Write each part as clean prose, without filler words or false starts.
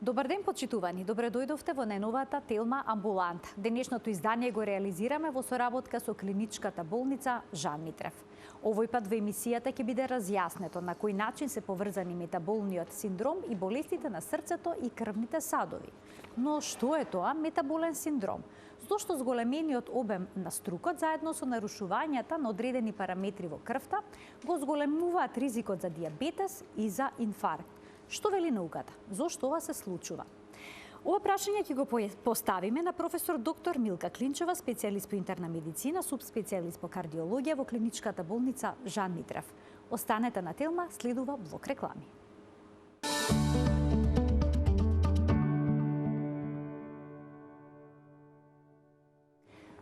Добар ден, почитувани. Добре дојдовте во најновата Телма амбулант. Денешното издание го реализираме во соработка со клиничката болница Жан Митрев. Овој пат во емисијата ќе биде разјаснето на кој начин се поврзани метаболниот синдром и болестите на срцето и крвните садови. Но што е тоа метаболен синдром? Зошто зголемениот обем на струкот заедно со нарушувањата на одредени параметри во крвта го зголемуваат ризикот за дијабетес и за инфаркт? Што вели науката? Зошто ова се случува? Ова прашање ќе го поставиме на професор доктор Милка Клинчева, специјалист по интерна медицина, субспецијалист по кардиологија во клиничката болница Жан Митрев. Останете на Телма, следува блок реклами.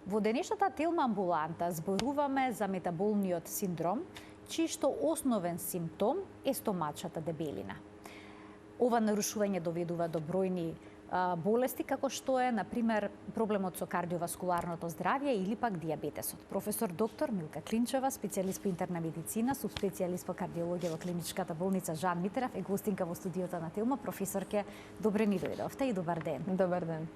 Во денешната Телма амбуланта зборуваме за метаболниот синдром, чиј што основен симптом е стомачната дебелина. Ова нарушување доведува до бројни болести, како што е, например, проблемот со кардиоваскуларното здравје или пак дијабетесот. Професор доктор Милка Клинчева, специјалист по интерна медицина, субспецијалист по кардиологија во клиничката болница Жан Митрев, е гостинка во студиото на Телма. Професорке, добре ни дојдовте и добар ден. Добар ден.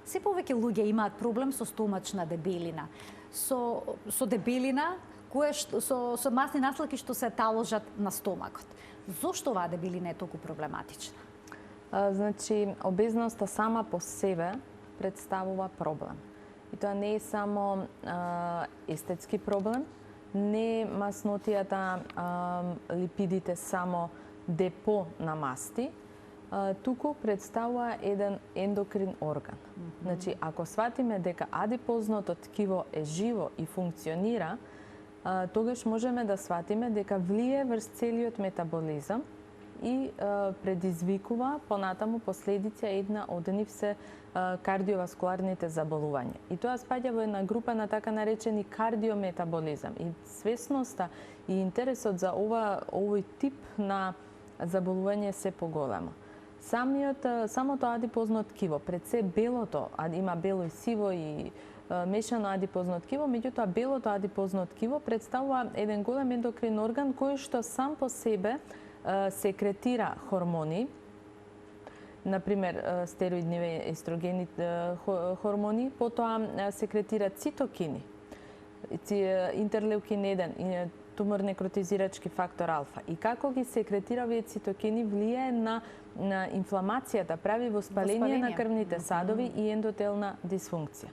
Се повеќе луѓе имаат проблем со стомачна дебелина. Со дебелина со масни наслаки што се таложат на стомакот. Зошто оваа дебелина е толку проблематична? Значи, обезноста сама по себе представува проблем. И тоа не е само естетски проблем, не е маснотијата, липидите само депо на масти, туку представува еден ендокрин орган. Значи, ако сватиме дека адипозното ткиво е живо и функционира, тогаш можеме да сватиме дека влие врз целиот метаболизам и предизвикува понатаму последици, една од нив се кардиоваскуларните заболувања. И тоа спаѓа во една група на така наречени кардиометаболизам. И свесноста и интересот за овој тип на заболување се поголемо. Самото адипозно ткиво, пред се белото, има бело и сиво и мешано адипозно ткиво, меѓутоа белото адипозно ткиво представува еден голем ендокрин орган кој што сам по себе секретира хормони, например стероидни естрогени хормони, потоа секретира цитокини, интерлеукин 1, тумор некротизирачки фактор алфа. И како ги секретира овие цитокини влијае на инфламацијата, прави воспаление на крвните садови и ендотелна дисфункција.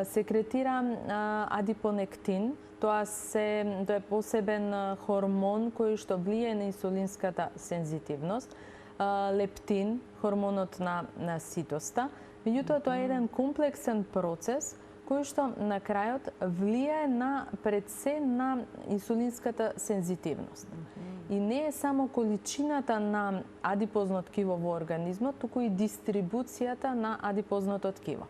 Секретира адипонектин, тоа е посебен хормон кој што влијае на инсулинската сензитивност, лептин, хормонот на ситоста. Меѓутоа, тоа е еден комплексен процес кој што на крајот влијае пред се на инсулинската сензитивност. И не е само количината на адипозно ткиво во организмот, туку и дистрибуцијата на адипозното ткиво.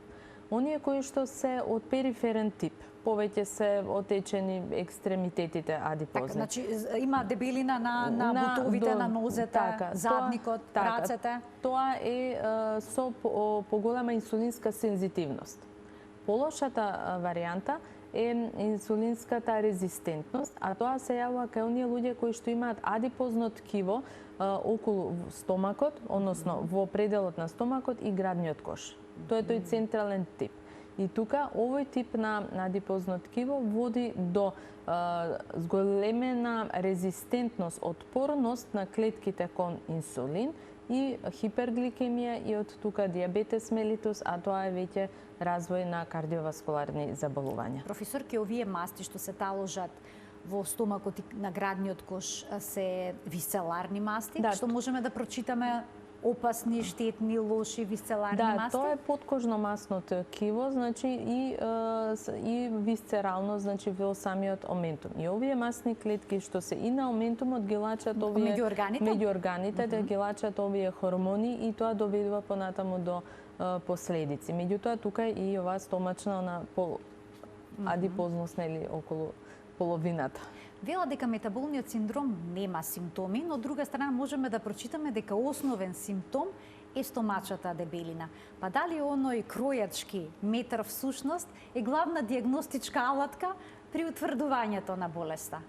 Оние кои што се од периферен тип, повеќе се отечени екстремитетите адипозни. Така, значи има дебелина на бутовите, на нозете, задникот, рацете. Тоа е со поголема инсулинска сензитивност. Полошата варијанта е инсулинската резистентност, а тоа се јавува кај оние луѓе кои што имаат адипозно ткиво околу стомакот, односно во пределот на стомакот и градниот кош. Тоа е тој централен тип. И тука овој тип на адипозно ткиво води до зголемена резистентност, отпорност на клетките кон инсулин и хипергликемија и од тука дијабетес мелитус, а тоа е веќе развој на кардиоваскуларни заболувања. Професорке, овие масти што се таложат во стомакот и на градниот кош се висцеларни масти, што можеме да прочитаме опасни, штетни, лоши висцеларни масти? Да, тоа е подкожно масно ткиво, значи и висцерално, значи во самиот оментум. И овие масни клетки што се и на оментумот ги лачат овие меѓу органите, да ги лачат овие хормони и тоа доведува понатаму до последици. Меѓутоа тука и оваа стомачна адипозност нели околу половината. Вела дека метаболниот синдром нема симптоми, но од друга страна можеме да прочитаме дека основен симптом е стомачата дебелина. Па дали оној кројачки метар всушност е главна дијагностичка алатка при утврдувањето на болеста?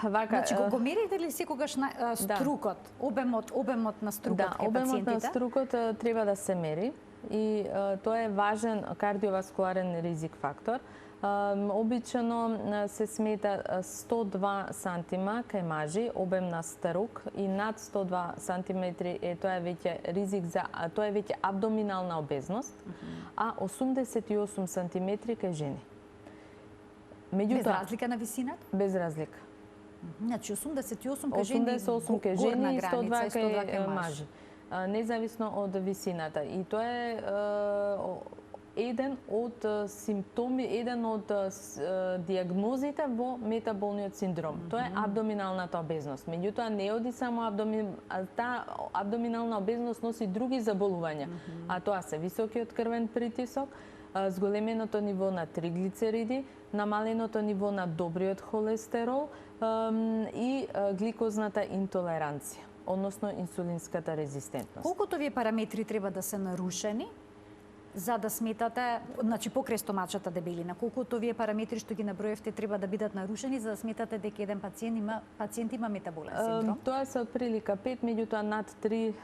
Вака, Значи, го мерите ли секогаш на струкот, обемот на струкот да, кај обемот пациентите? на струкот треба да се мери и тоа е важен кардиоваскуларен ризик фактор. Обичано се смета 102 сантима кај мажи обем на струк и над 102 сантиметри тоа е веќе ризик тоа е веќе абдоминална обезност, а 88 сантиметри кај жени. Без разлика на висината? Без разлика. Значи 88 кај жени, 88 кај жени и 102 кај кај мажи. Независно од висината. И тоа е еден од симптоми, еден од диагнозите во метаболниот синдром. Тоа е абдоминалната обезност. Меѓутоа не оди само таа абдоминална обезност носи други заболувања, а тоа се високиот крвен притисок, зголеменото ниво на триглицериди, намаленото ниво на добриот холестерол и гликозната интолеранција, односно инсулинската резистентност. Колку овие параметри треба да се нарушени за да сметате, значи покрај стомачната дебелина, колку од овие параметри што ги наброевте треба да бидат нарушени за да сметате дека еден пациент има метаболен синдром? Тоа се отприлика 5, меѓутоа над 3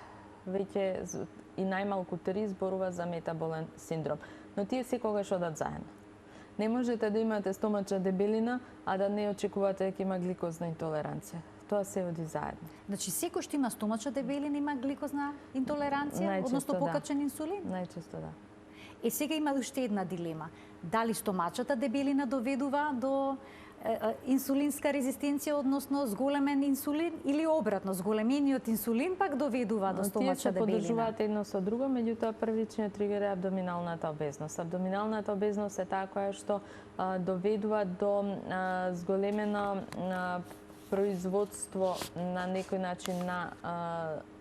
веќе и најмалку 3 зборува за метаболен синдром. Но тие секогаш одат заедно. Не можете да имате стомачна дебелина, а да не очекувате дека има гликозна интолеранција. Тоа се оди заедно. Значи секој што има стомачна дебелина има гликозна интолеранција, Најчесто, односно покачен инсулин? Најчесто да. Сега има уште една дилема. Дали стомачната дебелина доведува до инсулинска резистенција, односно зголемен инсулин, или обратно, зголемениот инсулин пак доведува до стомачна дебелина? Тие се подржуваат едно со друго, меѓутоа првичниот тригер е абдоминалната обезност. Абдоминалната обезност е таа која што доведува до зголемено производство на некој начин на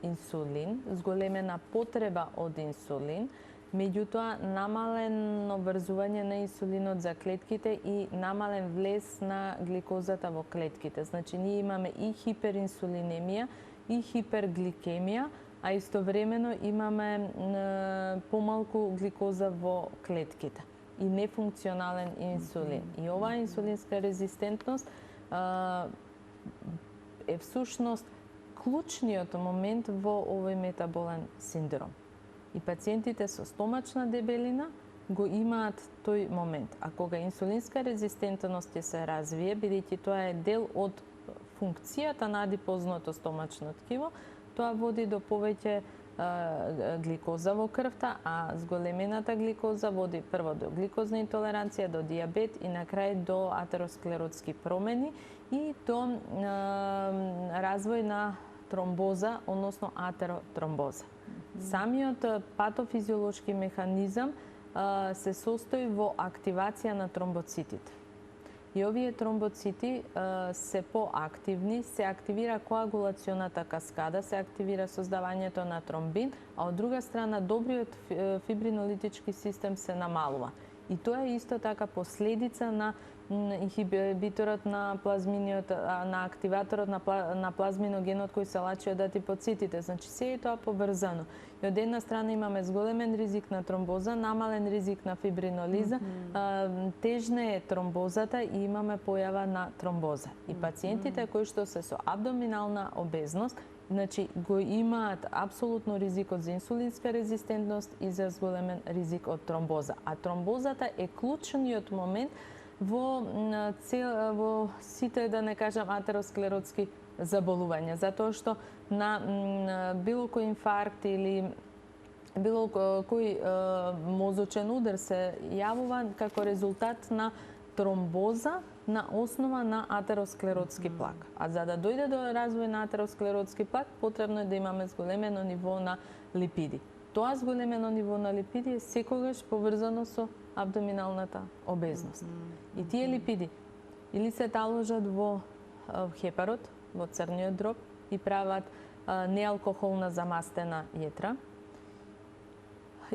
инсулин, зголемена потреба од инсулин, меѓутоа намалено врзување на инсулинот за клетките и намален влез на гликозата во клетките. Значи, ние имаме и хиперинсулинемија, и хипергликемија, а истовремено имаме помалку гликоза во клетките и нефункционален инсулин. И оваа инсулинска резистентност е всушност клучниот момент во овој метаболен синдром. И пациентите со стомачна дебелина го имаат тој момент. А кога инсулинска резистентност се развие, бидејќи тоа е дел од функцијата на адипозното стомачно ткиво, тоа води до повеќе гликоза во крвта, а зголемената гликоза води прво до гликозна интолеранција, до диабет и на крај до атеросклеротски промени и до развој на тромбоза, односно атеротромбоза. Самиот патофизиолошки механизам се состои во активација на тромбоцитите. И овие тромбоцити се поактивни, се активира коагулационата каскада, се активира создавањето на тромбин, а од друга страна добриот фибринолитички систем се намалува. И тоа е исто така последица на инхибиторот на плазминиот, на активаторот на плазминогенот кој се лачи од адипоцитите. Значи, се е тоа поврзано. И од една страна имаме зголемен ризик на тромбоза, намален ризик на фибринолиза, тежна е тромбозата и имаме појава на тромбоза. И пациентите кои што се со абдоминална обезност, значи го имаат апсолутно ризикот за инсулинска резистентност и за зголемен ризик од тромбоза. А тромбозата е клучниот момент во сите, да не кажам, атеросклеротски заболувања, затоа што на било кој инфаркт или било кој мозочен удар се јавува како резултат на тромбоза на основа на атеросклеротски плак. А за да дојде до развој на атеросклеротски плак, потребно е да имаме зголемено ниво на липиди. Тоа зголемено ниво на липиди е секогаш поврзано со абдоминалната обезност. И тие липиди или се таложат во хепарот, во црниот дроб и прават неалкохолна замастена јетра,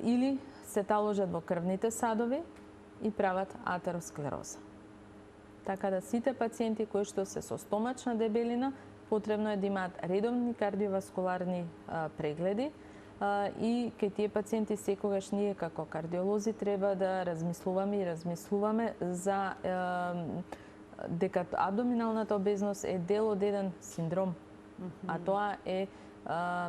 или се таложат во крвните садови и прават атеросклероза. Така да сите пациенти кои што се со стомачна дебелина, потребно е да имаат редовни кардиоваскуларни прегледи, и кај тие пациенти секогаш ние како кардиолози треба да размислуваме за дека абдоминалната обезност е дел од еден синдром, а тоа е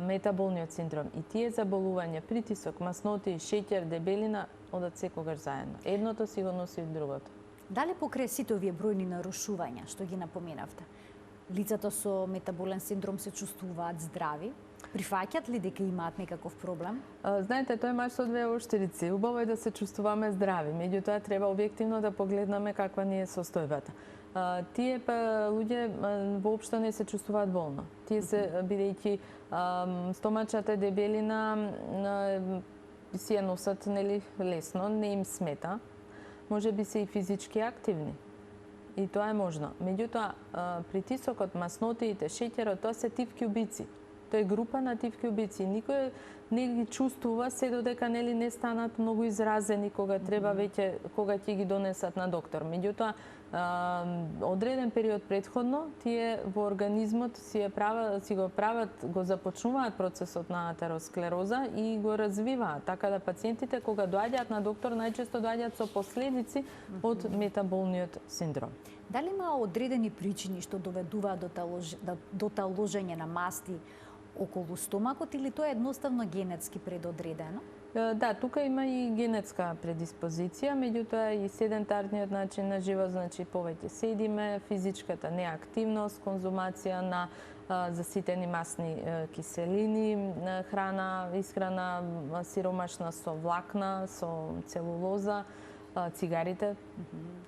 метаболниот синдром. И тие заболувања, притисок, масноти, шеќер, дебелина, одат секогаш заедно. Едното си го носи другото. Дали покрај сите овие бројни нарушувања што ги напоменавте, лицата со метаболен синдром се чувствуваат здрави? Прифаќат ли дека имаат некаков проблем? Знаете, тој мач со две оштирици. Убаво е да се чувствуваме здрави, меѓутоа треба објективно да погледнаме каква ни е состојбата. Тие луѓе воопшто не се чувствуваат болно. Тие се, бидејќи стомачната дебелина си ја носат лесно, не им смета. Може би се и физички активни. И тоа е можно. Меѓутоа, притисокот, маснотиите, шеќерот, тоа се тивки убици. Тоа е група на тивки убици. Никој не ги чувствува се додека не станат многу изразени кога треба веќе, кога ќе ги донесат на доктор. Меѓутоа, одреден период претходно, тие во организмот го започнуваат процесот на атеросклероза и го развиваат. Така да пациентите кога доаѓаат на доктор, најчесто доаѓаат со последици од метаболниот синдром. Дали има одредени причини што доведуваат до таложење на масти околу стомакот или тоа е едноставно генетски предодредено? Да, тука има и генетска предиспозиција, меѓутоа и седентарниот начин на живот, значи повеќе седиме, физичката неактивност, конзумација на заситени масни киселини, исхрана сиромашна со влакна, со целулоза, цигарите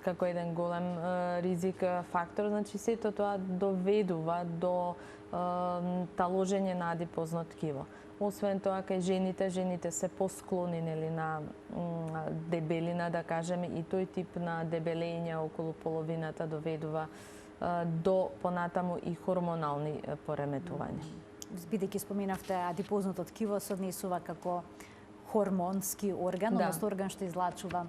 како еден голем ризик фактор, значи сето тоа доведува до таложење на адипозно ткиво. Освен тоа, кај жените се посклони на дебелина, да кажеме, и тој тип на дебелење околу половината доведува до понатаму и хормонални пореметувања. Бидејќи споменавте, адипозното ткиво се однесува како хормонски орган, односно орган што излачува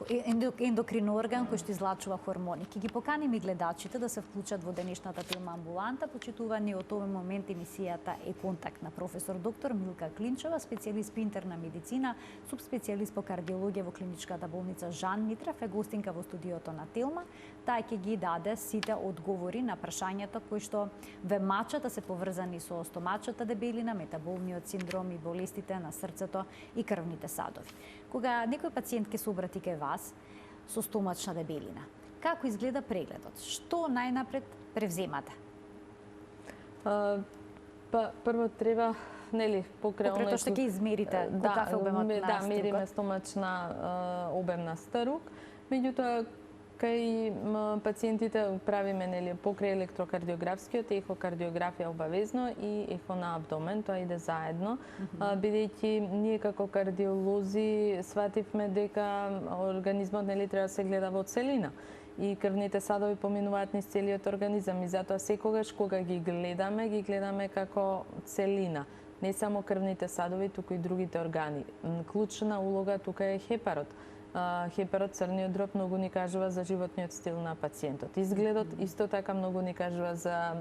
ендокрин орган кој што излачува хормони. Ќе ги поканим и гледачите да се вклучат во денешната тема амбуланта, почитувани од овој момент емисијата е контакт на професор доктор Милка Клинчева, специјалист по интерна медицина, субспецијалист по кардиологија во клиничката болница Жан Митрев, е гостинка во студиото на Телма. Таа ќе ги даде сите одговори на прашањата кои што ве мачат, да се поврзани со стомачната дебелина, метаболниот синдром и болестите на срцето и крвните садови. Кога некој пациент ќе се обрати кај вас со стомачна дебелина, како изгледа прегледот? Што најнапред превземате? Прво треба, покрај тоа што ќе измерите, каков е обемот на стругот? Да, мериме стомачна обемна струк. Меѓутоа, кај пациентите правиме покрај електрокардиографскиот, ехокардиографија обавезно и ехо на абдомен, тоа иде заедно, бидејќи ние како кардиолози свативме дека организмот треба да се гледа во целина и крвните садови поминуваат низ целиот организам и затоа секогаш кога ги гледаме како целина. Не само крвните садови, туку и другите органи. Клучна улога тука е хепарот. Хепарот, црниот дроб, многу ни кажува за животниот стил на пациентот. Изгледот исто така многу ни кажува за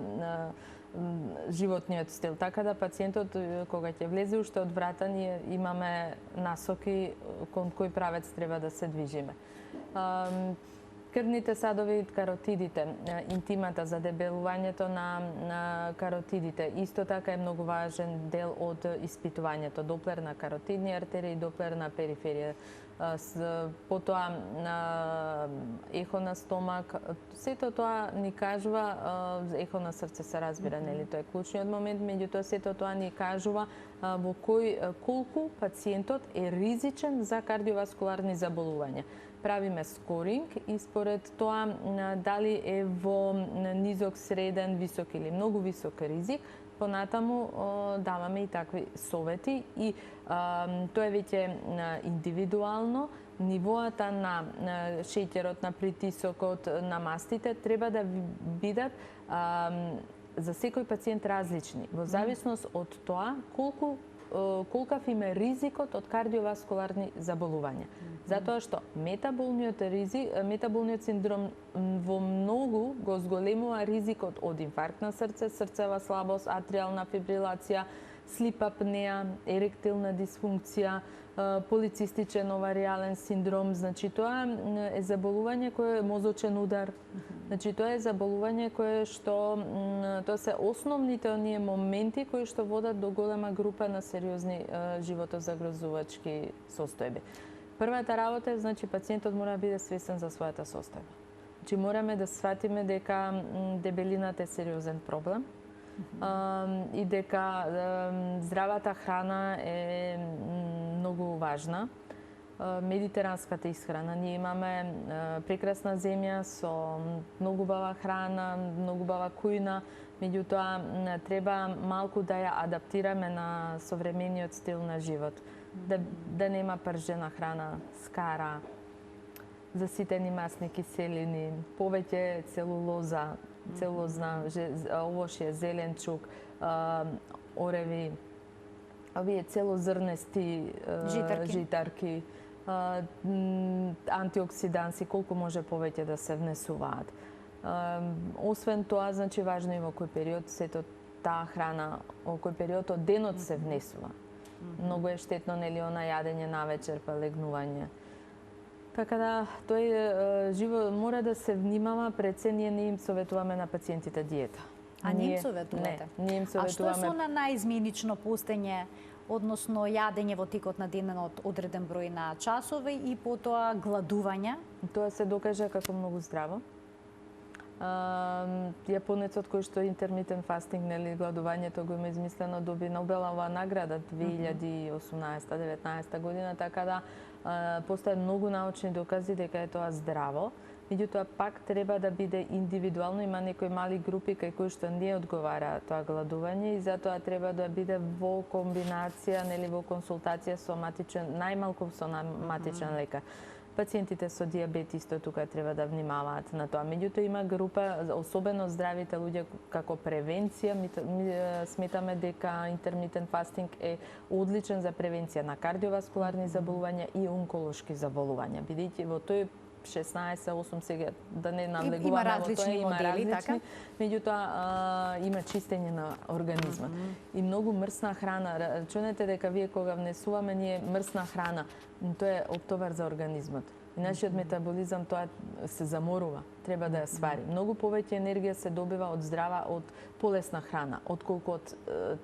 животниот стил. Така да пациентот, кога ќе влезе уште од врата, ние имаме насоки кон кој правец треба да се движиме. Крвните садови, каротидите, интимата, задебелувањето на каротидите, исто така е многу важен дел од испитувањето. Доплер на каротидни артерии, доплер на периферија. Потоа ехо на стомак, сето тоа ни кажува, ехо на срце се разбира, тоа е клучниот момент, меѓутоа сето тоа ни кажува во колку пациентот е ризичен за кардиоваскуларни заболувања. Правиме скоринг и според тоа дали е во низок, среден, висок или многу висок ризик, понатаму даваме и такви совети и тоа е веќе индивидуално. Нивоата на шеќерот, на притисокот, на мастите треба да бидат за секој пациент различни, во зависност од тоа колкав им е ризикот од кардиоваскуларни заболувања. Затоа што метаболниот синдром во многу го зголемува ризикот од инфаркт на срце, срцева слабост, атриална фибрилација, слип апнеа, еректилна дисфункција, полицистичен оваријален синдром, значи тоа е заболување кое е мозочен удар, Значи тоа е заболување кое што тоа се основните оние моменти кои што водат до голема група на сериозни животозагрозувачки состојби. Првата работа е, значи, пациентот мора да биде свесен за својата состојба. Значи, мораме да сватиме дека дебелината е сериозен проблем и дека здравата храна е многу важна. Медитеранската исхрана. Ние имаме прекрасна земја со многу бава храна, многу бава кујна, меѓутоа треба малку да ја адаптираме на современиот стил на живот. Да нема пржена храна, скара, заситени масни киселини, повеќе целулозна, овошје, зеленчук, ореви, овие целозрнести житарки, антиоксиданси, колку може повеќе да се внесуваат. Освен тоа, значи, важно е во кој период сето таа храна, во кој период од денот се внесува. Многу е штетно, нели, она јадење навечер па легнување. Така да, тој мора да се внимава, пред се ние не им советуваме на пациентите диета. А не им советувате? Не им советуваме. А што е со на наизменично постење, односно јадење во текот на денот одреден број на часови и потоа гладување? Тоа се докажа како многу здраво. Јапонецот кој што интермитент фастинг, нели, гладувањето го има измислено, доби Нобелова награда 2018-19 година, така да постојат многу научни докази дека е тоа здраво. Меѓутоа пак треба да биде индивидуално, има некои мали групи кај кои што не одговара тоа гладување и затоа треба да биде во комбинација, нели, во консултација со најмалку со матичен лекар. Пациентите со дијабет исто тука треба да внимаваат на тоа. Меѓутоа има група, особено здравите луѓе, како превенција, сметаме дека интермитент фастинг е одличен за превенција на кардиоваскуларни заболувања и онколошки заболувања, бидејќи во тој 16-8 сега да не навлегуваме во тоа, има различни, меѓутоа има чистење на организмот. И многу мрсна храна, рачунете дека вие кога внесуваме ние мрсна храна, тоа е оптовар за организмот. И нашиот метаболизам тоа се заморува, треба да ја свари. Многу повеќе енергија се добива од здрава, од полесна храна, отколку од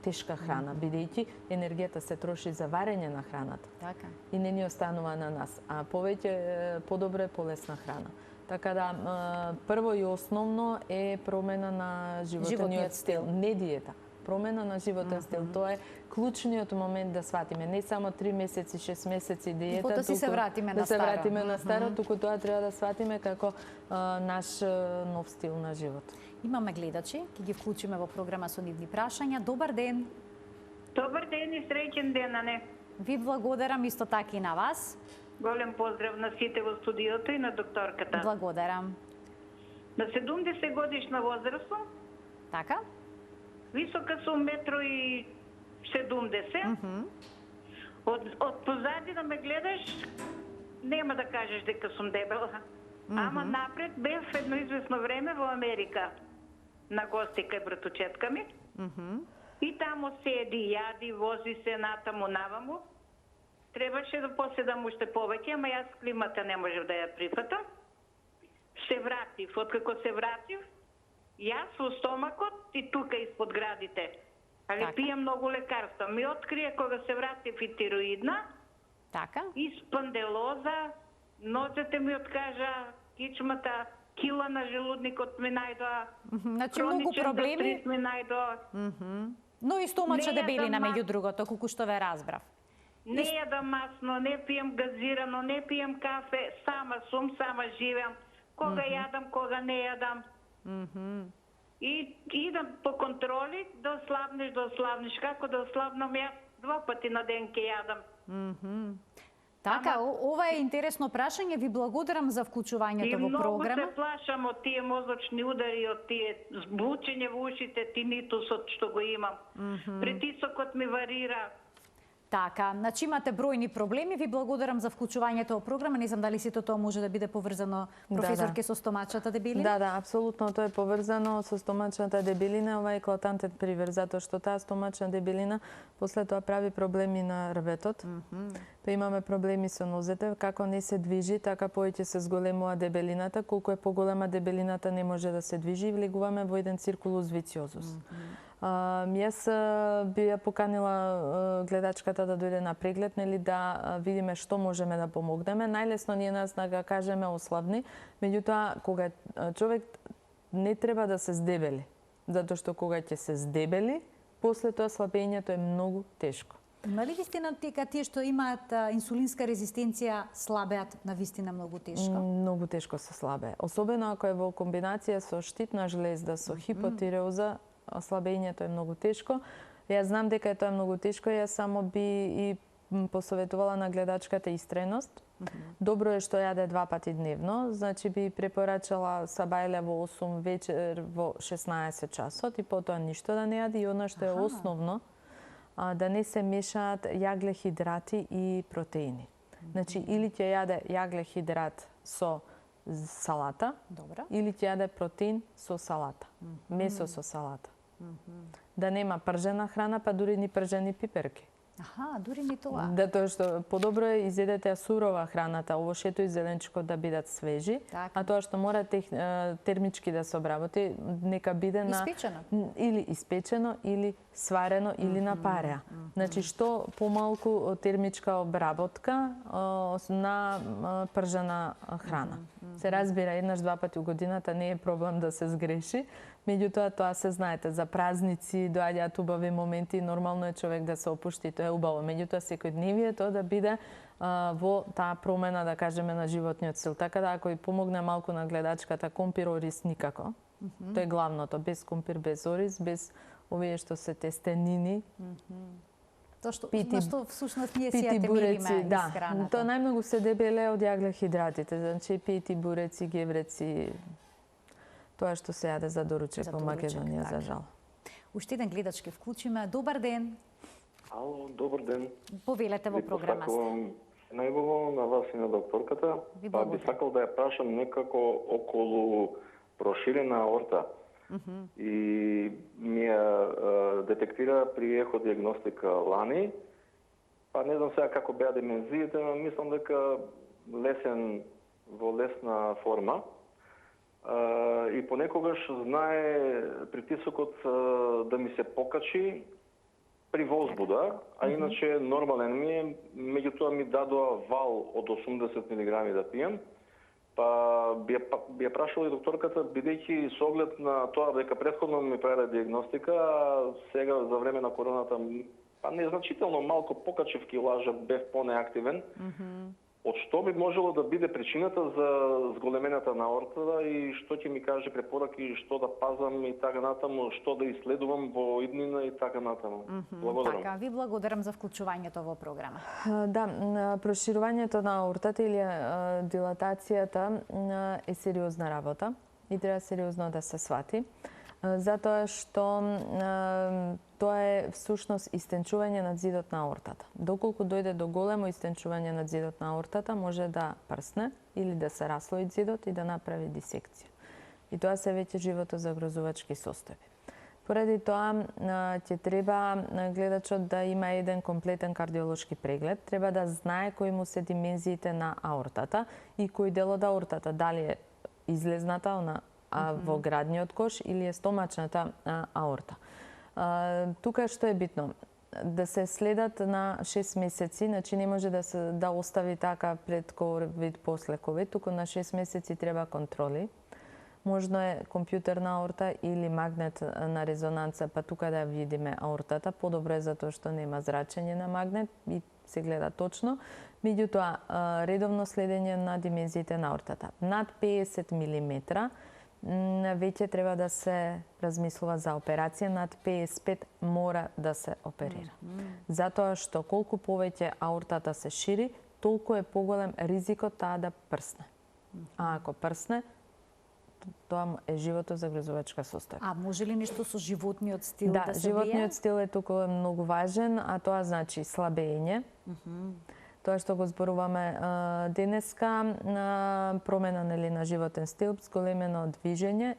тешка храна, бидејќи енергијата се троши за варење на храната. Така. И не ни останува на нас, а повеќе подобро е полесна храна. Така да, прво и основно е промена на животниот стил, не диета. Промена на животен стил, тоа е клучниот момент да сватиме. Не само 3 месеци, 6 месеци диета, туку да се вратиме на старо. Да се вратиме на старо, туку тоа треба да сватиме како наш нов стил на живот. Имаме гледачи, ќе ги вклучиме во програма со нивни прашања. Добар ден. Добар ден и среќен ден, Ане. Ви благодарам исто така и на вас. Голем поздрав на сите во студиото и на докторката. Благодарам. На 70 годишна возраст сум. Така? Висока сум 1,70 м. Од позади да ме гледаш, нема да кажеш дека сум дебела. Ама напред бев едно известно време во Америка на гости кај братучетка ми. И тамо седи, јади, вози се натаму наваму. Требаше да поседам уште повеќе, ама јас климата не можев да ја прифатам. Се вратив, откако се вратив, јас во стомакот и тука испод градите. Али така. Пијам многу лекарства. Ми открие кога се вратив и тироидна, Така? и спанделоза, нозете ми откажа, кичмата, кила на желудникот ми најдоа. Значи многу проблеми. Гастрит ми најдоа. Но и стомачна Не дебелина јадам меѓу другото, колку што ве разбрав. Не јадам масно, не пијам газирано, не пијам кафе, сама сум, сама живеам. Кога јадам, кога не јадам. И идам по контроли, да ослабнеш. Како да ослабнам јас? 2 пати на ден ке јадам. Така, ова е интересно прашање. Ви благодарам за вклучувањето во програма. И многу се плашам од тие мозочни удари, од тие звучење во ушите, тинитусот што го имам. Притисокот ми варира. Така, значи имате бројни проблеми. Ви благодарам за вклучувањето во програма. Не знам дали сето тоа може да биде поврзано, професорке, со стомачната дебелина? Да, апсолутно тоа е поврзано со стомачната дебелина. Ова е еклатантен пример, затоа што таа стомачна дебелина после тоа прави проблеми на рветот. Па имаме проблеми со нозете, како не се движи, така повеќе се зголемува дебелината. Колку е поголема дебелината, не може да се движи и влегуваме во еден циркулус вициозус. Јас би ја поканила гледачката да дојде на преглед, нели, да видиме што можеме да помогнеме. Најлесно ние нас да го кажеме ослабни, меѓутоа кога човек не треба да се здебели, затоа што кога ќе се здебели, после тоа слабењето е многу тешко. Има ли вистина дека тие што имаат инсулинска резистенција слабеат на вистина многу тешко? Многу тешко се слабе. Особено ако е во комбинација со штитна жлезда, со хипотиреоза, слабењето е многу тешко. Јас знам дека е тоа многу тешко, јас само би и посоветувала на гледачката истреност. Добро е што јаде 2 пати дневно, значи би препорачала сабајле во 8, вечер во 16 часот и потоа ништо да не јади и она што е основно, да не се мешаат јаглехидрати и протеини. Значи или ќе јаде јаглехидрат со салата, или ќе јаде протеин со салата, месо со салата. Да нема пржена храна, па дури ни пржени пиперки. Дури ни тоа. Да, тоа што подобро е изедете сурова храната, овошето и зеленчуко да бидат свежи, а тоа што мора термички да се обработи, нека биде или испечено, или сварено, или на пареа. Значи што помалку термичка обработка на пржена храна. Се разбира, еднаш 2 пати у годината не е проблем да се сгреши, меѓутоа тоа се знаете, за празници доаѓаат убави моменти, нормално е човек да се опушти, тоа е убаво. Меѓутоа секојдневието да биде во таа промена, да кажеме, на животниот стил. Така да ако и помогне малку на гледачката, компир, ориз никако. Тоа е главното, без компир, без ориз, без овие што се тестенини. Тоа што всушност ние си ја темелиме из храната. Тоа најмногу се дебеле од јаглехидратите, значи пити, буреци, гевреци, тоа што се јаде за доручек во Македонија, за жал. Уште еден гледач ке вклучиме. Добар ден. Ало, добар ден. Повелете во програма сте. Најубаво на вас и на докторката. Па би сакал да ја прашам некако околу проширена аорта. И ми ја детектира при еходиагностика лани. Па не знам сега како беа димензиите, но мислам дека во лесна форма. И понекогаш знае притисокот да ми се покачи при возбуда, а иначе нормален ми е, меѓутоа ми дадоа вал од 80 мг да пием. Па би ја прашала и докторката, бидејќи со оглед на тоа дека претходно ми правила диагностика, а сега за време на короната незначително малку покачив килажа, бев по-неактивен. Од што би можело да биде причината за зголемената на аортата и што ќе ми каже препораки, што да пазам и така натаму, што да исследувам во иднина и така натаму. Благодарам. Така, ви благодарам за вклучувањето во програма. Да, проширувањето на аортата или дилатацијата е сериозна работа и треба сериозно да се свати. Затоа што тоа е всушност истенчување на зидот на аортата. Доколку дојде до големо истенчување на зидот на аортата, може да прсне или да се раслои зидот и да направи дисекција. И тоа се веќе животозагрозувачки состојби. Поради тоа ќе треба гледачот да има еден комплетен кардиолошки преглед, треба да знае кои му се димензиите на аортата и кој дел од аортата, дали е излезната во градниот кош или е стомачната аорта. Тука што е битно? Да се следат на 6 месеци, значи не може да остави така пред ковид, после ковид, туку на 6 месеци треба контроли. Можно е компјутерна аорта или магнет на резонанца, па тука да видиме аортата. Подобро е затоа што нема зрачење на магнет и се гледа точно. Меѓутоа, редовно следење на димензиите на аортата. Над 50 мм веќе треба да се размислува за операција, над 55 мора да се оперира. Затоа што колку повеќе аортата се шири, толку е поголем ризикот таа да прсне. А ако прсне, тоа е животозагрижувачка состојба. А може ли нешто со животниот стил Да, да се животниот влие? стил е туку многу важен, а тоа значи слабење. Тоа што го зборуваме денеска, промена нели на животен стил, зголемено движење.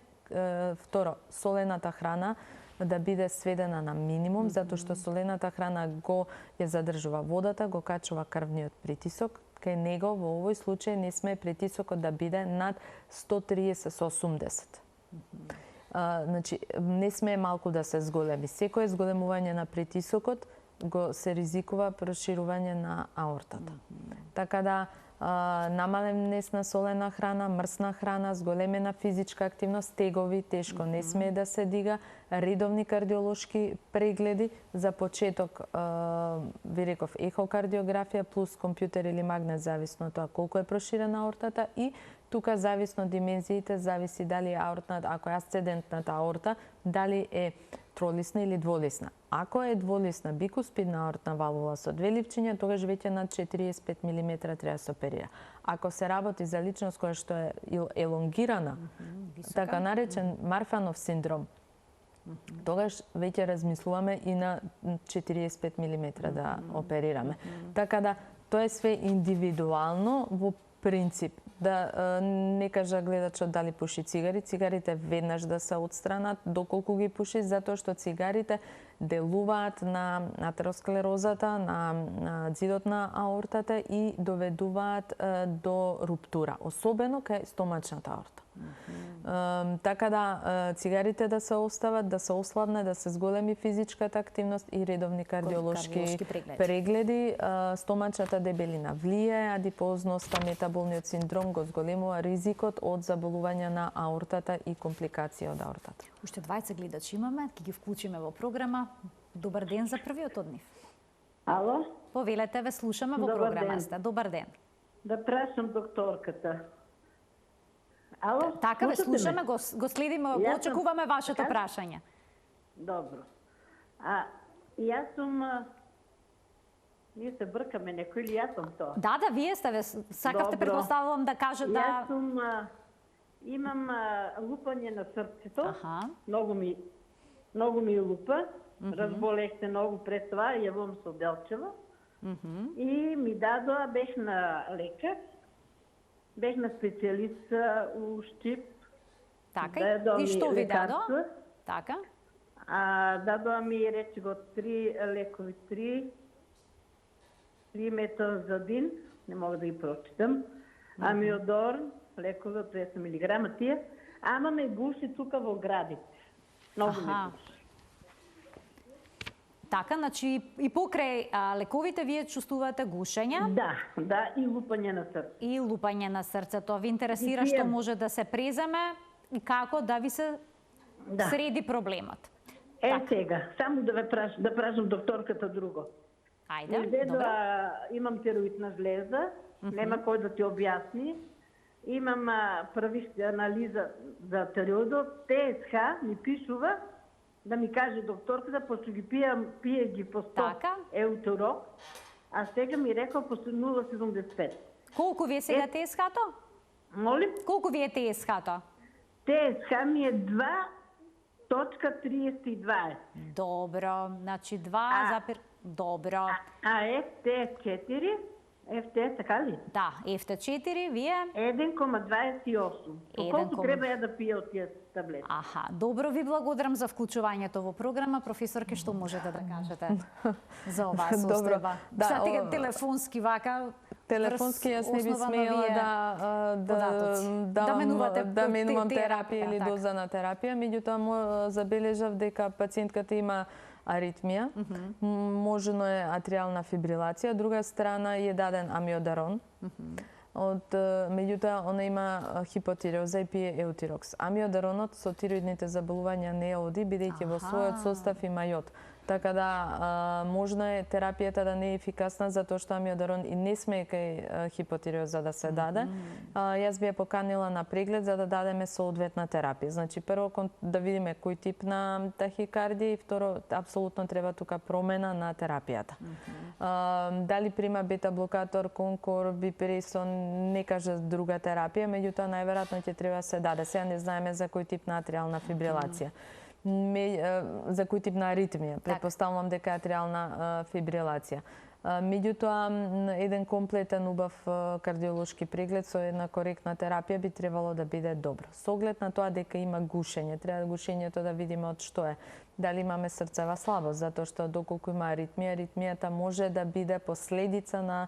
Второ, солената храна да биде сведена на минимум, затоа што солената храна го ја задржува водата, го качува крвниот притисок. Кај него во овој случај не сме притисокот да биде над 130 со 80. Значи, не сме малку да се зголеми. Секое зголемување на притисокот го се ризикува проширување на аортата. Така да намалена солена храна, мрсна храна, зголемена физичка активност, тегови, тешко не смее да се дига, редовни кардиолошки прегледи, за почеток, ви реков, ехокардиографија плюс компјутер или магнет, зависно од тоа колку е проширена аортата, и тука зависно од димензиите, зависи дали е аортната, ако е асцендентната аорта, дали е тролисна или дволисна. Ако е дволисна бикуспидна аортна валвула со две ливчиња, тогаш веќе над 45 мм треба да се оперира. Ако се работи за личност која што е елонгирана, така наречен Марфанов синдром, тогаш веќе размислуваме и на 45 мм да оперираме. Така да тоа е све индивидуално во принцип. Да не кажа гледачот дали пуши цигари, цигарите веднаш да се отстранат доколку ги пуши, затоа што цигарите делуваат на атеросклерозата, на ѕидот на аортата и доведуваат до руптура, особено кај стомачната аорта. Така да цигарите да се остават, да се ослабне, да се зголеми физичката активност и редовни кардиолошки прегледи. Стомачната дебелина влие, адипозноста, метаболниот синдром го зголемува ризикот од заболување на аортата и компликации од аортата. Уште 20 гледачи имаме, ќе ги вклучиме во програма. Добар ден за првиот од нив. Ало? Повелете, ве слушаме во Добар програма ден. сте. Добар ден. Да прашам докторката. Ало? Така ве слушате ме? слушаме, го следиме, Јас го сум- очекуваме вашето така? прашање. Добро. Јас сум... Ние се бркаме некој или јас сум тоа? Да, вие сте, сакавте, Добро. предпоставувам да кажете да... Јас сум... имам лупање на срцето. Аха. Многу ми лупа. Разболех се многу пред това, јавам со Делчева. И ми дадоа, бех на лекар, бех на специјалист у Штип. Така, Дадоа и ми што ви дадо? лекарства. Така. Дадоа ми, рече го, 3 лекови, 3 метазодин, не мога да ги прочитам, амиодор, лекови од 200 милиграма тие, ама ме гуши тука во градите. Многу ме Аха. гуши. Така, значи и покрај лековите вие чувствувате гушење Да, и лупање на срце. и лупање на срцето. Ви интересира И што пием. може да се преземе и како да ви се Да. среди проблемот. Сега, само да прашам докторката друго. Ајде, Изведува, добро. имам тироидна жлеза, нема кој да ти објасни. Имам првиш анализа за тироидот, ТСХ ми пишува да ми каже докторката, пошто ги пие ги по 100 Така. еутерок, а сега ми рекол по 0,75. Колку ви е сега ТСХ-то? Молим? Колку ви е ТСХ-то? ТСХ ми е 2,32. Добро, значи 2, добро. ФТ 4, ФТ така ли? Да, ФТ4 вие 1,28. По колку треба ја да пие од тие таблети? Аха, добро, ви благодарам за вклучувањето во програма. Професорке, што можете да кажете за оваа состојба? Да, Сега телефонски вака, Телефонски јас не би основано смеела вие да менувате менувам терапија терапија, или така. доза на терапија, меѓутоа забележав дека пациентката има аритмија, можено е атриална фибрилација, од друга страна е даден амиодарон. Меѓутоа она има хипотиреоза и пие еутирокс. Амиодаронот со тироидните заболувања не оди, бидејќи во својот состав има јод. Така да, можно е терапијата да не е ефикасна затоа што амиодарон и не сме кај хипотиреоза да се даде. Јас би ја поканила на преглед за да дадеме соодветна терапија. Значи, прво да видиме кој тип на тахикардија и второ, апсолутно треба тука промена на терапијата. Дали прима бета-блокатор, конкор, бипиресон, не кажа друга терапија, меѓутоа најверојатно ќе треба да се даде. Сега не знаеме за кој тип на атриална фибрилација. За кој тип на аритмија. Предпоставувам дека е атриална фибрилација. Меѓутоа, еден комплетен убав кардиолошки преглед со една коректна терапија би требало да биде добро. Со оглед на тоа дека има гушење, треба гушењето да видиме од што е. Дали имаме срцева слабост, затоа што доколку има аритмија, аритмијата може да биде последица на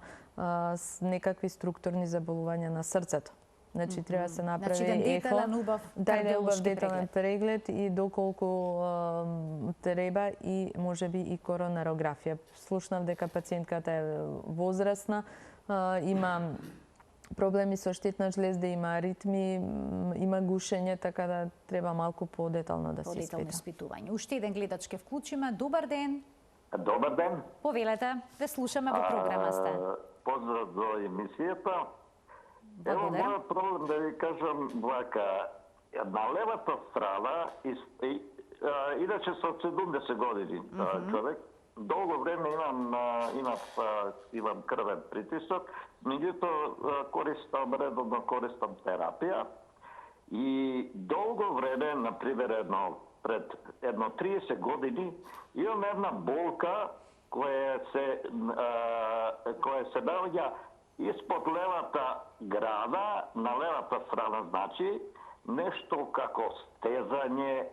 некакви структурни заболувања на срцето. Значи, треба да се направи ехо. Убав детален преглед и доколку треба и можеби и коронарографија. Слушнав дека пациентката е возрастна, има проблеми со штитна жлезда, има аритми, има гушење, така да треба малку подетално да се испита. Испитување. Уште еден гледач ке вклучиме. Добар ден. Добар ден. Повелете, ве слушаме, во програма сте. Поздрав за емисијата. Ево, мојот проблем да ви кажам вака, на левата страна, иначе со 70 години човек, долго време имам крвен притисок, меѓутоа редовно користам терапија и долго време, например, пред 30 години, имам една болка која се наоѓа испод левата града, на левата страна, значи, нешто како стезање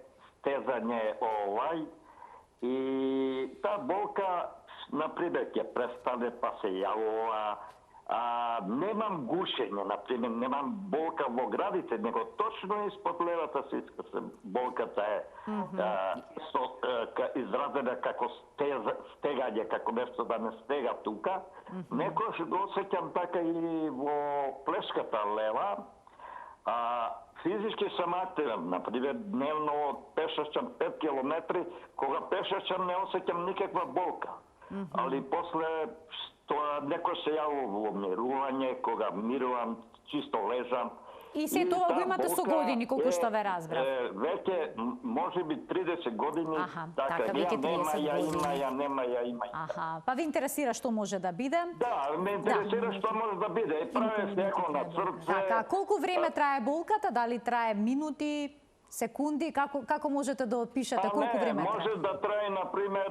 и таа болка, например, ќе престане па се јавува, немам гушење, например, немам болка во градите, него точно испод левата сиска болката е изразена како стегање, како нешто да не стега тука. Некојаш го осеќам така и во плешката лева. Физички сам активен, например, дневно пешачам 5 километри, кога пешачам не осеќам никаква болка. Али после тоа некој се јавува во мирување, кога мирувам, чисто лежам. И се тоа го имате со години, колку што ве разбрав? Веќе, можеби 30 години, така, веќе 30 години. Има. Па ви интересира што може да биде? Да, ме интересира што може да биде. И праве некој на срце. Така, колку време трае болката? Дали трае минути, секунди? Како можете да опишете колку време трае? Може да трае, например,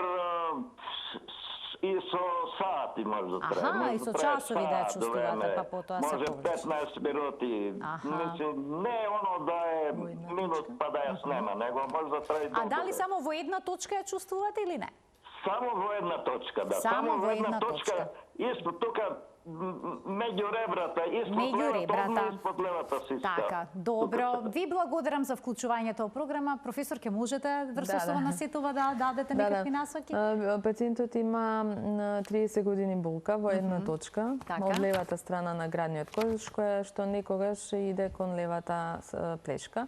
и со сати може да трае. И со часови да ја чувствувате, па потоа се повеќе. Може 15 минути. Мислам, не оно да е минут па да ја снема, него може да трае долго. А дали само во една точка ја чувствувате или не? Само во една точка, да. Само во една точка. Испод тука меѓу ребрата, испод левата сиска. Така, добро. Ви благодарам за вклучувањето во програма. Професор, ке можете врз ова насетува да дадете некакви насоки? Пациентот има 30 години болка во една точка, од левата страна на градниот кош, која што некогаш иде кон левата плешка.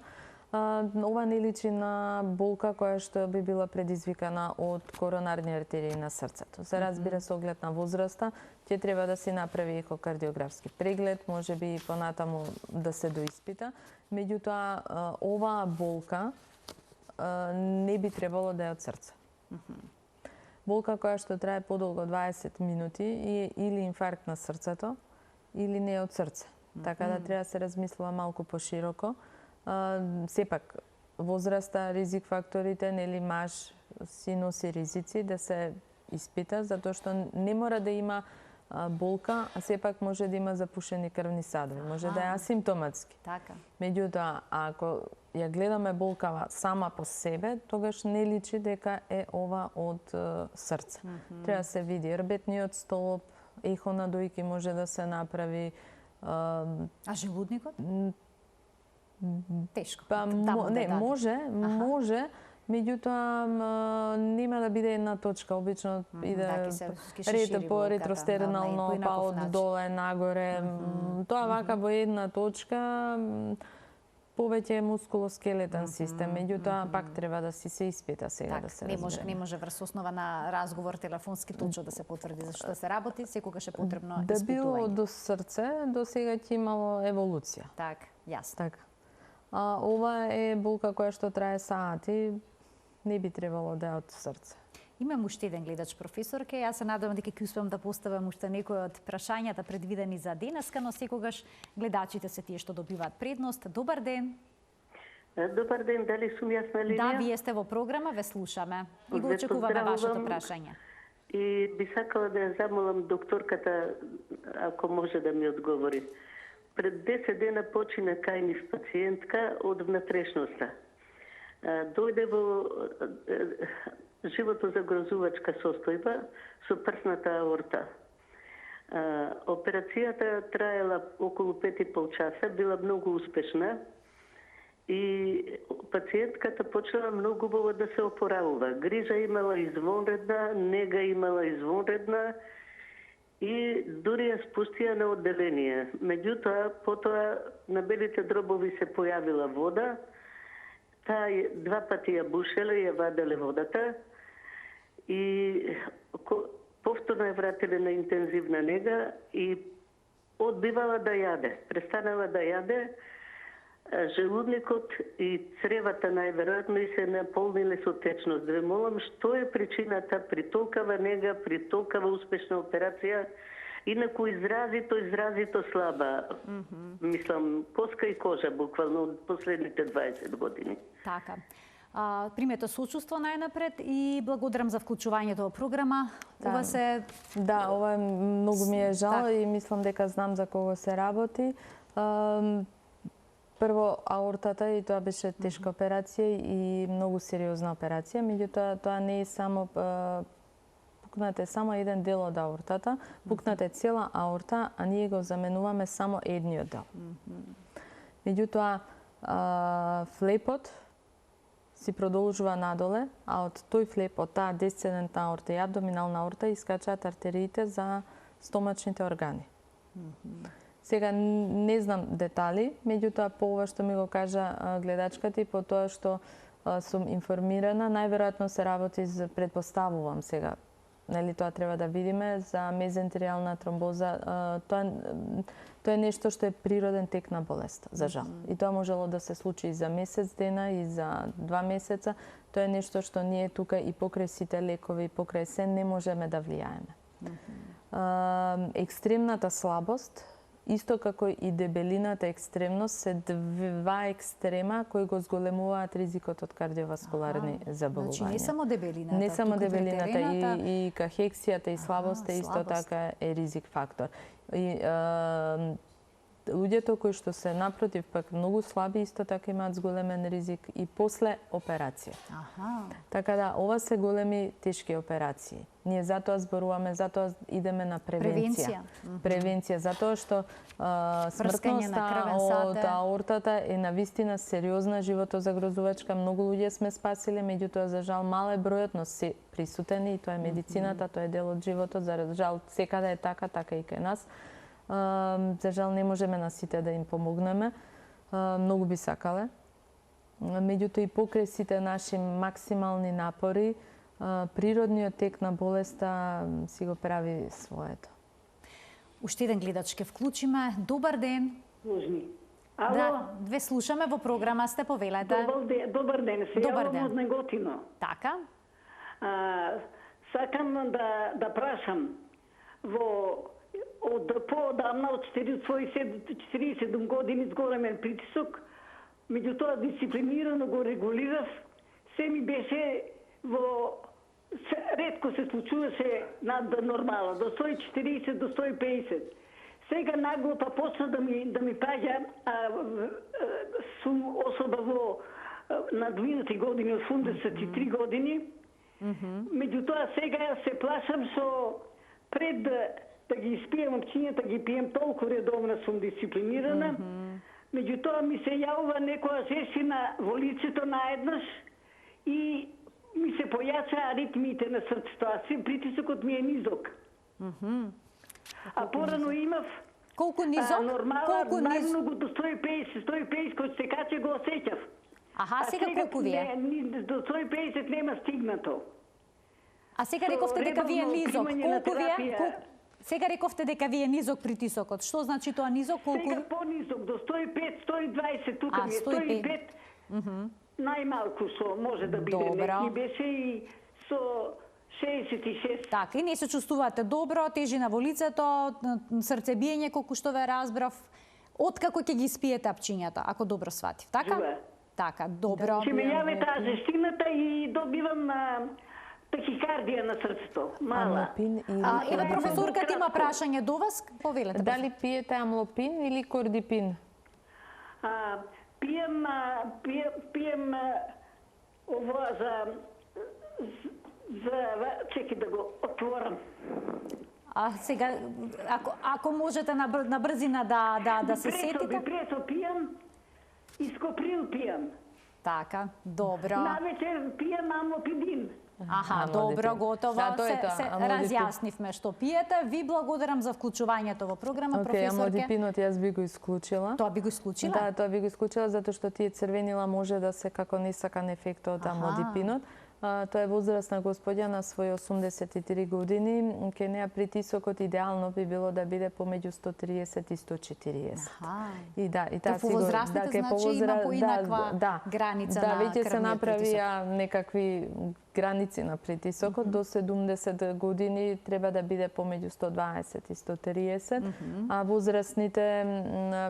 Ова не личи на болка која што би била предизвикана од коронарни артерии на срцето. Се разбира со оглед на возраста, ќе треба да се направи ехокардиографски преглед, можеби и понатаму да се доиспита. Меѓутоа, оваа болка не би требало да е од срце. Болка која што трае подолго 20 минути е или инфаркт на срцето, или не е од срце. Така да треба да се размислува малку пошироко. Сепак, возраста, ризик факторите, нели маж си носи ризици да се испита, затоа што не мора да има болка, а сепак може да има запушени крвни садови, може да е асимптоматски. Така. Меѓутоа, ако ја гледаме болкава сама по себе, тогаш не личи дека е ова од срце. Треба да се види рбетниот столб, ехо на дојки може да се направи. А желудникот? Тешко. Па, не, може, меѓутоа нема да биде една точка, обично иде по ретростернално, па од доле нагоре. Тоа вака во една точка повеќе мускулоскелетен систем, меѓутоа пак треба да се испита сега да се разбере. Не може врз основа на разговор телефонски точно да се потврди зашто се работи, секогаш е потребно да испитување. било до срце, до сега ќе имало еволуција. Так, јасно. Така. Ова е болка која што трае сати, не би требало да е од срце. Имам уште еден гледач, професорке. Јас се надевам дека ќе успеам да поставам уште некои од прашањата предвидени за денеска, но секогаш гледачите се тие што добиваат предност. Добар ден. Добар ден, дали сум јас на линија? Да, вие сте во програма, ве слушаме. И го Ве очекуваме поздравувам вашето прашање. И би сакала да ја замолам докторката, ако може да ми одговори. Пред 10 дена почина кај нив пациентка од внатрешноста. Дојде во животозагрозувачка состојба со прсната аорта. Операцијата траела околу 5,5 часа, била многу успешна и пациентката почела многу убаво да се опоравува. Грижа имала извонредна, нега имала извонредна и дури ја спустија на одделение. Меѓутоа, потоа на белите дробови се појавила вода, таа 2 пати ја бушеле, ја ваделе водата и повторно ја вратиле на интензивна нега и одбивала да јаде. Престанала да јаде, желудникот и цревата најверојатно и се наполниле со течност. Ве молам, што е причината при толкава нега, при толкава успешна операција, инаку изразито слаба. Мислам, коска и кожа, буквално, од последните 20 години. Така. Примете сочувство најнапред и благодарам за вклучувањето во програма. Ова се... Да, ова е многу ми е жал и мислам дека знам за кого се работи. Прво, аортата, и тоа беше тешка операција и многу сериозна операција, меѓутоа тоа не е само пукнате само еден дел од аортата, пукнате цела аорта, а ние го заменуваме само едниот дел. Меѓутоа, флепот си продолжува надоле, а од тој флеп, од таа десцендентна аорта и абдоминална аорта искачаат артериите за стомачните органи. Сега не знам детали, меѓутоа по ова што ми го кажа гледачката и по тоа што сум информирана, најверојатно се работи за, предпоставувам сега, нели тоа треба да видиме, за мезентеријална тромбоза. Тоа е нешто што е природен тек на болест, за жал. И тоа можело да се случи и за месец дена, и за 2 месеца. Тоа е нешто што ние тука и покрај сите лекови, и покрај се не можеме да влијаеме. Екстремната слабост, исто како и дебелината екстремност, се 2 екстрема кои го зголемуваат ризикот од кардиоваскуларни заболувања. Значи не само дебелината, не само дебелината, и кахексијата и слабоста исто така е ризик фактор. И луѓето кои што се напротив пак многу слаби исто така имаат зголемен ризик и после операција. Така да ова се големи тешки операции. Ние затоа зборуваме, затоа идеме на превенција. Превенција, затоа што смртноста од аортата е навистина сериозна животозагрозувачка. Многу луѓе сме спасиле, меѓутоа за жал мал е бројот, но се присутени и тоа е медицината, тоа е дел од животот. За жал секаде е така и кај нас. За жал не можеме на сите да им помогнеме. Многу би сакале. Меѓутоа и покрај сите наши максимални напори, природниот тек на болеста си го прави своето. Уште еден гледач ке вклучиме. Добар ден. Ало? Да, ве слушаме во програма, сте повелете. Добар ден, се јавам од Неготино. Така. Сакам да прашам од поодамна, од 47 години зголемен притисок, меѓутоа дисциплинирано го регулирав, се ми беше ретко се случуваше над нормала, до 140, до 150. Сега нагло па почна да ми паѓа, сум особа во надвинати години, 83 години, меѓутоа сега се плашам со пред да ги испием опцињата, ги пием толку редовно, сум дисциплинирана, меѓутоа ми се јавува некоја жешина во лицето наеднаш и ми се појачаа ритмите на срцето, а се притисокот ми е низок. А порано имав Колку низок? Нормала, Колку низок? најмногу до 150, кој се каче го осеќав. Аха, сега колку ви е? До 150 нема стигнато. А сега рековте дека ви е Редовно низок. примање на Колку ви е? терапија. Сега рековте дека ви е низок притисокот. Што значи тоа низок? Колку? Сега понизок, до 105, 120, тука ми е 105. 105. Најмалку што може да биде. Добро. Neki беше и со 66. Така, и не се чувствувате добро, тежина во лицето, срцебиење, колку што ве разбрав. Откако ќе ги спиете апчињата, ако добро сватив, така? Живе. Така, добро. Ќе ме јаве таа жестината и добивам тахикардија на срцето. Мала. Амлопин или Еве професорката има Кратко. прашање до вас, повелете. Дали пиете амлопин или кордипин? Пием ова чеки да го отворам. А сега, ако можете на брзина да се сетите. Пресо пием и скоприл пием. Така, добро. Навечер пием амлопидин. Аха, амлодипин. добро, готово. Да, тоа е тоа, се амлодипин. разјаснивме што пиете. Ви благодарам за вклучувањето во програма, професорке. Амлодипинот јас би го исклучила. Тоа би го исклучила? Да, тоа би го исклучила затоа што тие црвенила може да се како несакан ефект од амлодипинот. Тоа е возрастна господја на своји 83 години. Ке неа притисокот идеално би било да биде помеѓу 130 и 140. Аха. И да, и таа По возрастните, значи, има поинаква граница на веќе се крвниот направија некакви граници на притисокот. До 70 години треба да биде помеѓу 120 и 130, а возрастните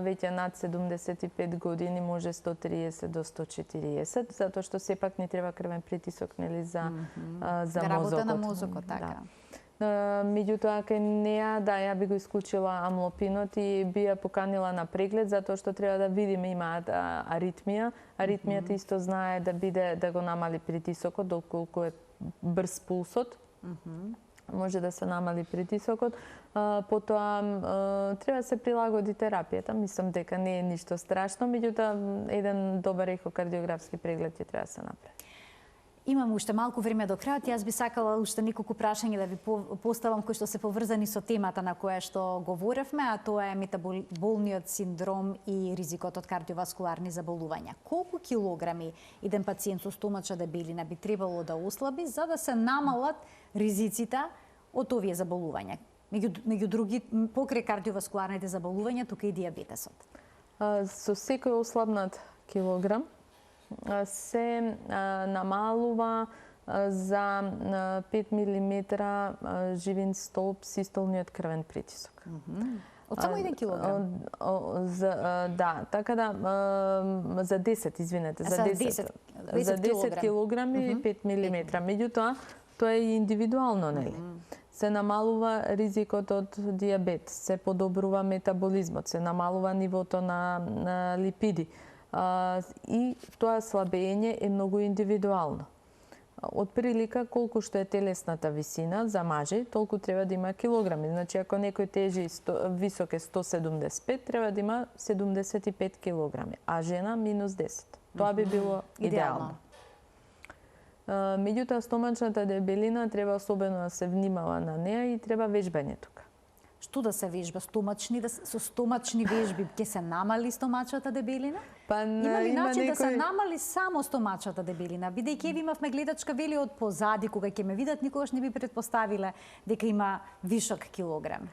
веќе над 75 години може 130 до 140, затоа што сепак не треба крвен притисок нели за мозокот. Работа на мозокот, така. Меѓутоа, кај неа, да, ја би го исклучила амлопинот и би ја поканила на преглед, затоа што треба да видиме имаат аритмија. Аритмијата исто знае да биде, да го намали притисокот, доколку е брз пулсот. Може да се намали притисокот. Потоа, треба да се прилагоди терапијата. Мислам дека не е ништо страшно, меѓутоа, еден добар ехокардиографски преглед ќе треба да се направи. Имам уште малку време до крајот. Јас би сакала уште неколку прашања да ви поставам кои што се поврзани со темата на која што говоревме, а тоа е метаболниот синдром и ризикот од кардиоваскуларни заболувања. Колку килограми еден пациент со стомачна дебелина би требало да ослаби за да се намалат ризиците од овие заболувања? Меѓу други, покрај кардиоваскуларните заболувања, тука и дијабетесот. Со секој ослабнат килограм се намалува за 5 мм живин столб систолниот крвен притисок. Од само 1 килограм? Да, така да, за 10, извинете, за 10 килограми 5 мм. Меѓутоа, тоа е индивидуално, нели? Се намалува ризикот од дијабет, се подобрува метаболизмот, се намалува нивото на липиди. И тоа слабење е многу индивидуално. Од прилика, колку што е телесната висина за мажи, толку треба да има килограми. Значи, ако некој тежи висок е 175, треба да има 75 килограми, а жена минус 10. Тоа би било идеално. Меѓутоа, стомачната дебелина треба особено да се внимава на неа и треба вежбање тука. Што да се вежба? Со стомачни вежби ќе се намали стомачната дебелина? Има ли начин да се намали само стомачната дебелина? Бидејќи ви имавме гледачка вели од позади, кога ќе ме видат, никогаш не би предпоставиле дека има вишок килограм.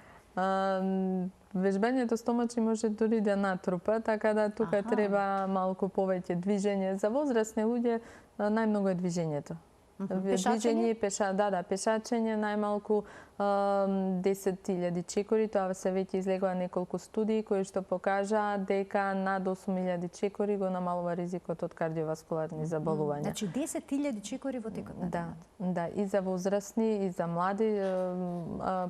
Вежбањето стомачни може дури да натрупа, така да тука треба малку повеќе движење. За возрастни луѓе најмногу е движењето. Пешачење? Пешачење, најмалку 10.000 чекори, тоа се веќе излегува неколку студии кои што покажаат дека над 8.000 чекори го намалува ризикот од кардиоваскуларни заболувања. Значи 10.000 чекори во текот на денот. Да, и за возрастни, и за млади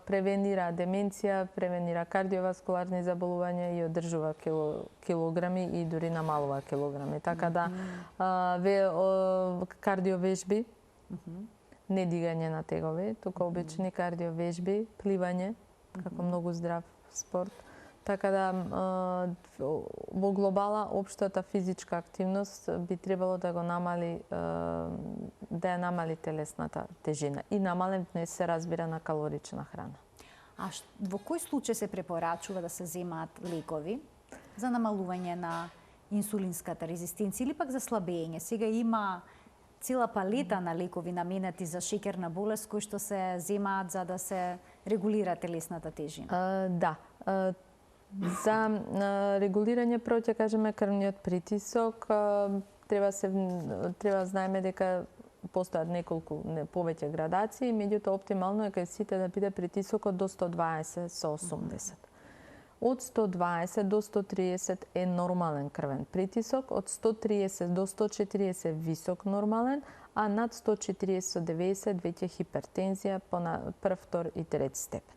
превенира деменција, превенира кардиоваскуларни заболувања и одржува килограми и дури намалува килограми. Така да кардиовежби, не дигање на тегови, туку обични кардиовежби, пливање, како многу здрав спорт. Така да во глобала општата физичка активност би требало да го намали, да ја намали телесната тежина. И намален се разбира на калорична храна. А во кој случај се препорачува да се земаат лекови за намалување на инсулинската резистенција или пак за слабење? Сега има цела палета на лекови наменети за шеќерна болест кои што се земаат за да се регулира телесната тежина. Да. За регулирање прво ќе кажеме крвниот притисок, треба знаеме дека постојат неколку повеќе градации, меѓутоа оптимално е кај сите да биде притисокот до 120 со 80. Од 120 до 130 е нормален крвен притисок, од 130 до 140 висок нормален, а над 140 со 90 веќе хипертензија по прв, втор и трет степен.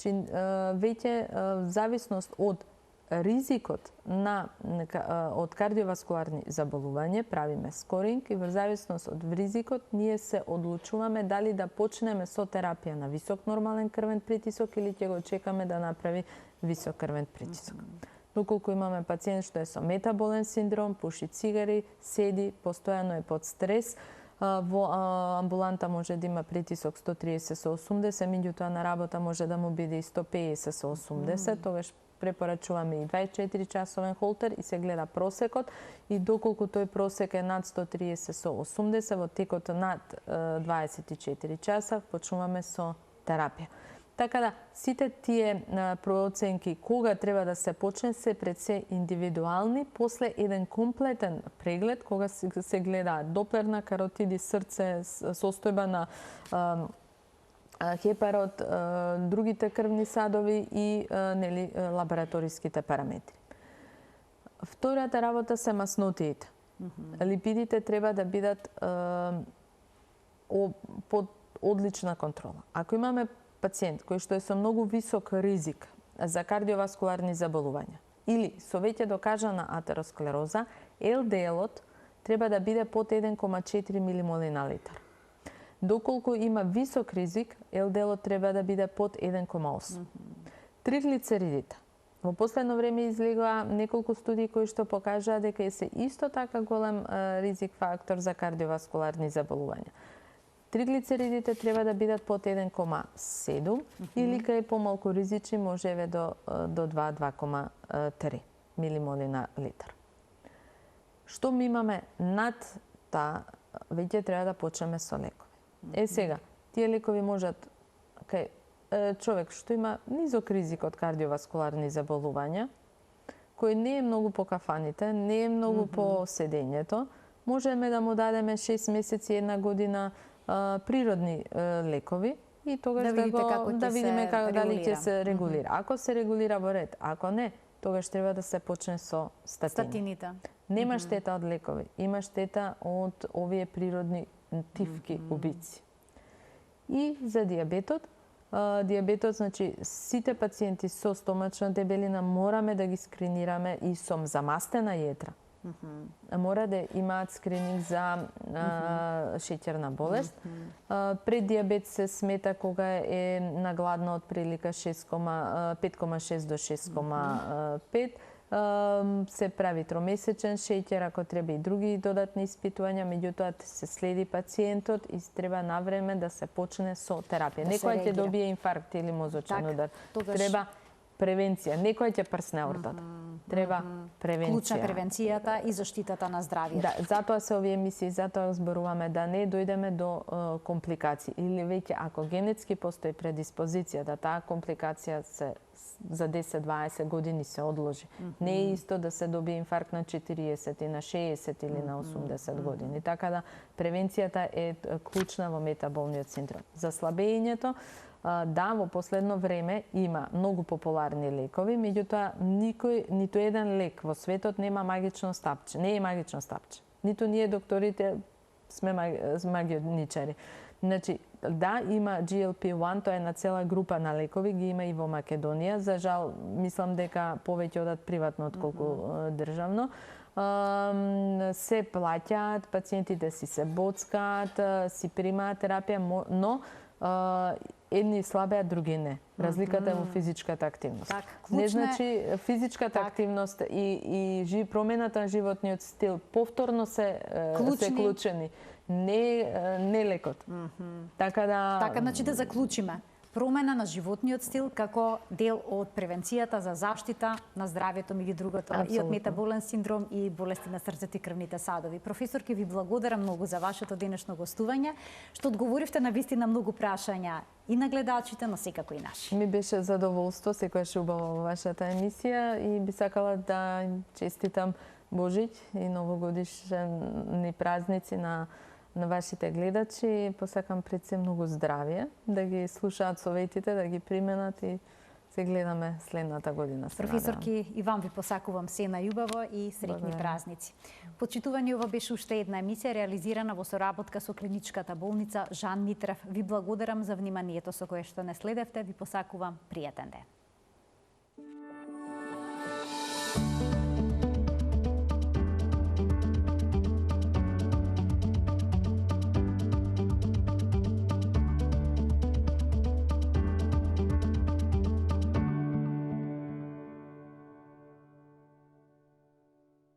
Веќе зависност од ризикот од кардиоваскуларни заболувања, правиме скоринг и во зависност од ризикот ние се одлучуваме дали да почнеме со терапија на висок нормален крвен притисок или ќе го чекаме да направи висок крвен притисок. Доколку имаме пациент што е со метаболен синдром, пуши цигари, седи, постојано е под стрес, во амбуланта може да има притисок 130 со 80, меѓутоа на работа може да му биде и 150 со 80, тогаш препорачуваме и 24 часовен холтер и се гледа просекот и доколку тој просек е над 130 со 80, во текот над 24 часа почнуваме со терапија. Така да, сите тие проценки кога треба да се почне се пред се индивидуални, после еден комплетен преглед, кога се гледа доплерна каротиди, срце, состојба на хепарот, другите крвни садови и лабораториските параметри. Втората работа се маснотиите. Липидите треба да бидат под одлична контрола. Ако имаме пациент кој што е со многу висок ризик за кардиоваскуларни заболувања или со веќе докажана атеросклероза, ЛДЛ-от треба да биде под 1,4 милимоли на литар. Доколку има висок ризик, ЛДЛ-от треба да биде под 1,8. Триглицеридите. Во последно време излегоа неколку студии кои што покажаа дека се исто така голем ризик фактор за кардиоваскуларни заболувања. Триглицеридите треба да бидат под 1,7 или кај помалку ризични можеве до 2,3 милимоли на литар. Што ми имаме над таа, веќе треба да почнеме со лекови. Сега, тие лекови можат кај човек што има низок ризик од кардиоваскуларни заболувања, кој не е многу по кафаните, не е многу по седењето, можеме да му дадеме 6 месеци, 1 година природни лекови и тогаш да видиме дали ќе се регулира. Ако се регулира во ред, ако не, тогаш треба да се почне со статините. Нема штета од лекови, има штета од овие природни тивки убици. И за дијабетот, значи сите пациенти со стомачна дебелина мораме да ги скринираме и со замастена јетра. Мора да имаат скрининг за шеќерна болест. Пред дијабет се смета кога е нагладна од прилика 5,6 до 6,5. Се прави тромесечен шеќер, ако треба и други додатни испитувања, меѓутоа се следи пациентот и треба навреме да се почне со терапија. Некој ќе добие инфаркт или мозочен удар. Треба превенција. Некој ќе прсне аортата. Треба превенција. Клучна превенцијата и заштитата на здравието. Да, затоа се овие емисии, затоа зборуваме да не дојдеме до компликации. Или веќе, ако генетски постои предиспозиција да таа компликација се за 10-20 години се одложи. Не е исто да се добие инфаркт на 40 и на 60 или на 80 години. Така да превенцијата е клучна во метаболниот синдром. За слабењето, да, во последно време има многу популарни лекови, меѓутоа ниту еден лек во светот нема магично стапче. Не е магично стапче. Ниту ние докторите сме магионичари. Значи, да, има GLP-1, тоа е на цела група на лекови, ги има и во Македонија. За жал, мислам дека повеќе одат приватно отколку државно. Се плаќаат, пациентите си се боцкаат, си примаат терапија, но едни слабеат, други не. Разликата е во физичката активност. Так, не значи физичката активност и промената на животниот стил повторно се клучени. Не лекот. Така, значи да заклучиме. промена на животниот стил како дел од превенцијата за заштита на здравјето меѓу другото и од метаболен синдром и болести на срцето и крвните садови. Професорки, ви благодарам многу за вашето денешно гостување, што одговоривте на вистина многу прашања и на гледачите, но секако и наши. Ми беше задоволство, секојаш убаво во вашата емисија и би сакала да им честитам Божиќ и новогодишни празници на вашите гледачи. Посакам пред се многу здравје, да ги слушаат советите, да ги применат и се гледаме следната година. Професорки, и вам ви посакувам се најубаво и среќни празници. Почитувани, ова беше уште една емисија реализирана во соработка со клиничката болница Жан Митрев. Ви благодарам за вниманието со кое што не следевте, ви посакувам пријатен ден.